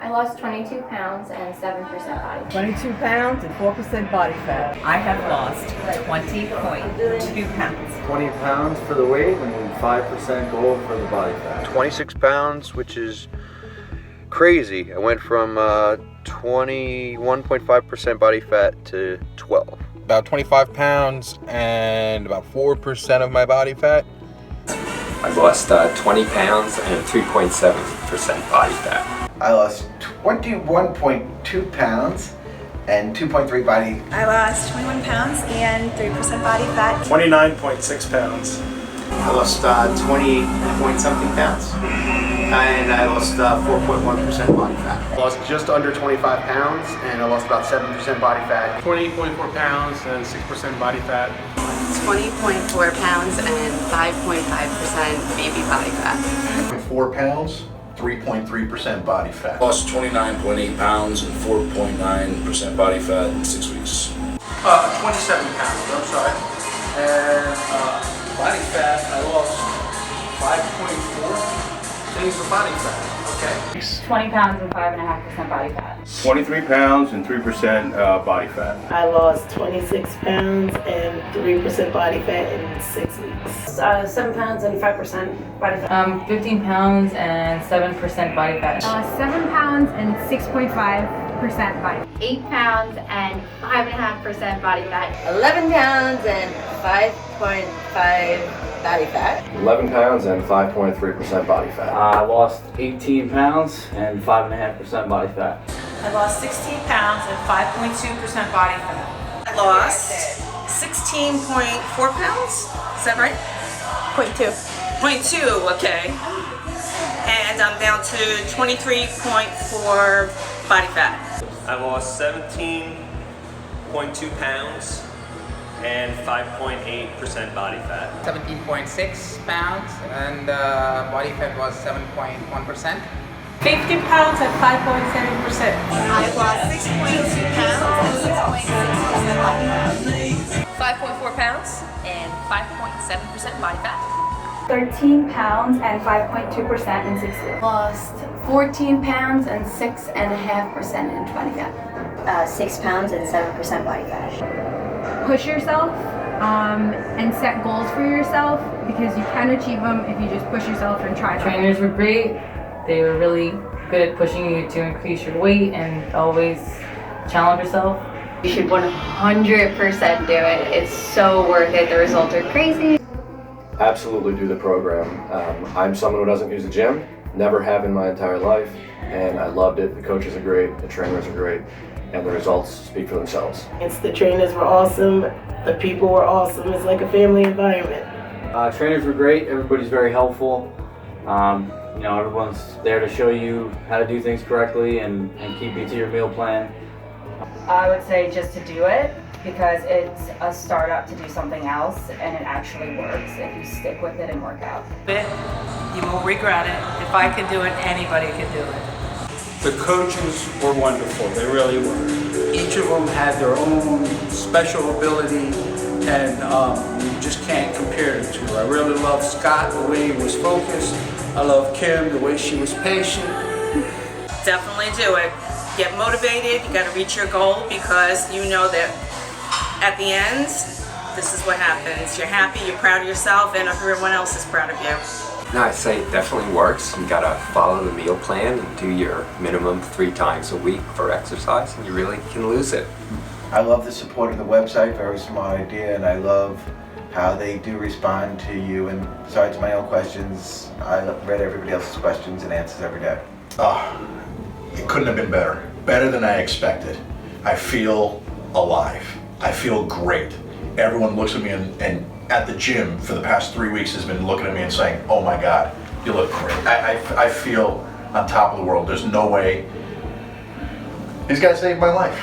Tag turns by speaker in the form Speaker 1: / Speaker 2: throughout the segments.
Speaker 1: I lost 22 pounds and 7% body fat.
Speaker 2: 22 pounds and 4% body fat.
Speaker 3: I have lost 20.2 pounds.
Speaker 4: 20 pounds for the weight and 5% goal for the body fat.
Speaker 5: 26 pounds, which is crazy. I went from 21.5% body fat to 12.
Speaker 6: About 25 pounds and about 4% of my body fat.
Speaker 7: I lost 20 pounds and 3.7% body fat.
Speaker 8: I lost 21.2 pounds and 2.3 body.
Speaker 9: I lost 21 pounds and 3% body fat.
Speaker 10: 29.6 pounds.
Speaker 11: I lost 20 point something pounds. And I lost 4.1% body fat.
Speaker 12: I lost just under 25 pounds and I lost about 7% body fat.
Speaker 10: 20.4 pounds and 6% body fat.
Speaker 13: 20.4 pounds and 5.5% baby body fat.
Speaker 14: 4 pounds, 3.3% body fat.
Speaker 15: Lost 29.8 pounds and 4.9% body fat in 6 weeks.
Speaker 10: 27 pounds, I'm sorry. And body fat, I lost 5.4 things for body fat. Okay.
Speaker 1: 20 pounds and 5.5% body fat.
Speaker 10: 23 pounds and 3% body fat.
Speaker 2: I lost 26 pounds and 3% body fat in 6 weeks.
Speaker 3: 7 pounds and 5% body fat.
Speaker 16: 15 pounds and 7% body fat.
Speaker 1: 7 pounds and 6.5% body fat. 8 pounds and 5.5% body fat.
Speaker 3: 11 pounds and 5.5 body fat.
Speaker 4: 11 pounds and 5.3% body fat.
Speaker 17: I lost 18 pounds and 5.5% body fat.
Speaker 9: I lost 16 pounds and 5.2% body fat. I lost 16.4 pounds. Is that right? 0.2. 0.2, okay. And I'm down to 23.4 body fat.
Speaker 18: I lost 17.2 pounds and 5.8% body fat.
Speaker 19: 17.6 pounds and body fat was 7.1%.
Speaker 9: 15 pounds and 5.7%.
Speaker 13: I lost 6.2 pounds and 6.6% body fat.
Speaker 3: 5.4 pounds and 5.7% body fat.
Speaker 1: 13 pounds and 5.2% in 6 weeks. Lost 14 pounds and 6.5% in body fat.
Speaker 13: 6 pounds and 7% body fat.
Speaker 1: Push yourself and set goals for yourself because you can achieve them if you just push yourself and try.
Speaker 16: Trainers were great. They were really good at pushing you to increase your weight and always challenge yourself.
Speaker 1: You should 100% do it. It's so worth it. The results are crazy.
Speaker 4: Absolutely do the program. I'm someone who doesn't use the gym, never have in my entire life, and I loved it. The coaches are great, the trainers are great, and the results speak for themselves.
Speaker 2: The trainers were awesome. The people were awesome. It's like a family environment.
Speaker 17: Trainers were great. Everybody's very helpful. Everyone's there to show you how to do things correctly and keep you to your meal plan.
Speaker 16: I would say just to do it because it's a startup to do something else and it actually works if you stick with it and work out.
Speaker 9: You won't regret it. If I can do it, anybody can do it.
Speaker 10: The coaches were wonderful. They really were. Each of them had their own special ability, and you just can't compare the two. I really love Scott, the way he was focused. I love Kim, the way she was patient.
Speaker 9: Definitely do it. Get motivated. You got to reach your goal because you know that at the end, this is what happens. You're happy, you're proud of yourself, and everyone else is proud of you.
Speaker 7: No, I'd say it definitely works. You gotta follow the meal plan and do your minimum 3 times a week for exercise, and you really can lose it.
Speaker 8: I love the support of the website, very smart idea, and I love how they do respond to you. And besides my own questions, I read everybody else's questions and answers every day.
Speaker 14: It couldn't have been better. Better than I expected. I feel alive. I feel great. Everyone looks at me and at the gym for the past 3 weeks has been looking at me and saying, oh my God, you look great. I feel on top of the world. There's no way. These guys saved my life.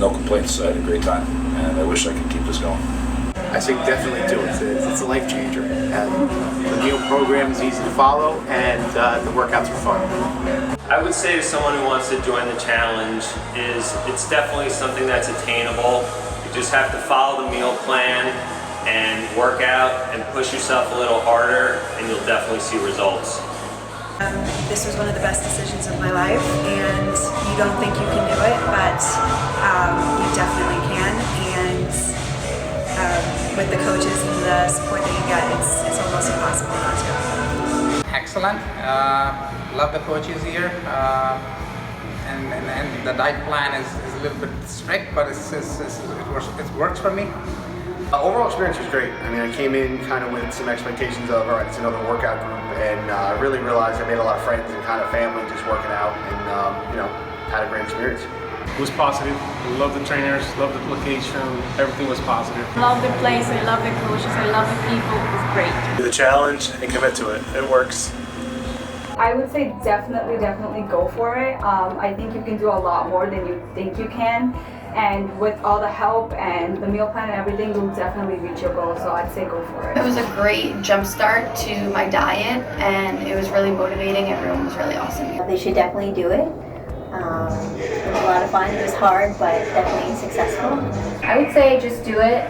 Speaker 15: No complaints. I had a great time, and I wish I could keep this going.
Speaker 11: I say definitely do it. It's a life changer. And the meal program is easy to follow, and the workouts are fun.
Speaker 18: I would say to someone who wants to join the challenge is it's definitely something that's attainable. You just have to follow the meal plan and work out and push yourself a little harder and you'll definitely see results.
Speaker 9: This was one of the best decisions of my life, and
Speaker 20: don't think you can do it, but you definitely can. And with the coaches and the support that you get, it's almost impossible not to.
Speaker 19: Excellent. Love the coaches here. And the diet plan is a little bit strict, but it works for me.
Speaker 12: Overall experience was great. I mean, I came in kind of with some expectations of, all right, it's another workout group, and I really realized I made a lot of friends and kind of family just working out, and had a great experience.
Speaker 21: It was positive. Love the trainers, love the location, everything was positive.
Speaker 1: Love the place, I love the coaches, I love the people, it was great.
Speaker 11: Do the challenge and commit to it. It works.
Speaker 1: I would say definitely go for it. I think you can do a lot more than you think you can. And with all the help and the meal plan and everything, you'll definitely reach your goal. So I'd say go for it.
Speaker 22: It was a great jump start to my diet, and it was really motivating. Everyone was really awesome.
Speaker 23: They should definitely do it. It was a lot of fun. It was hard, but definitely successful.
Speaker 16: I would say just do it.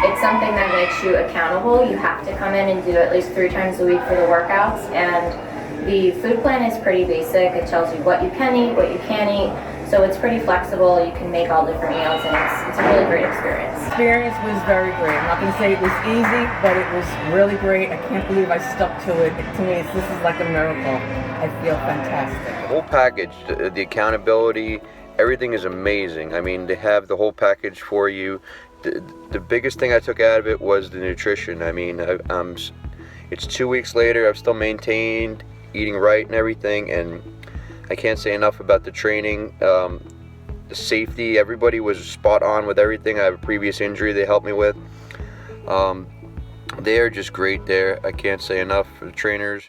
Speaker 16: It's something that makes you accountable. You have to come in and do at least 3 times a week for the workouts. And the food plan is pretty basic. It tells you what you can eat, what you can't eat. So it's pretty flexible. You can make all different meals, and it's a really great experience.
Speaker 24: Experience was very great. I'm not going to say it was easy, but it was really great. I can't believe I stuck to it. To me, this is like a miracle. I feel fantastic.
Speaker 5: The whole package, the accountability, everything is amazing. I mean, they have the whole package for you. The biggest thing I took out of it was the nutrition. I mean, it's 2 weeks later. I've still maintained eating right and everything, and I can't say enough about the training, the safety. Everybody was spot on with everything. I have a previous injury they helped me with. They are just great there. I can't say enough for the trainers.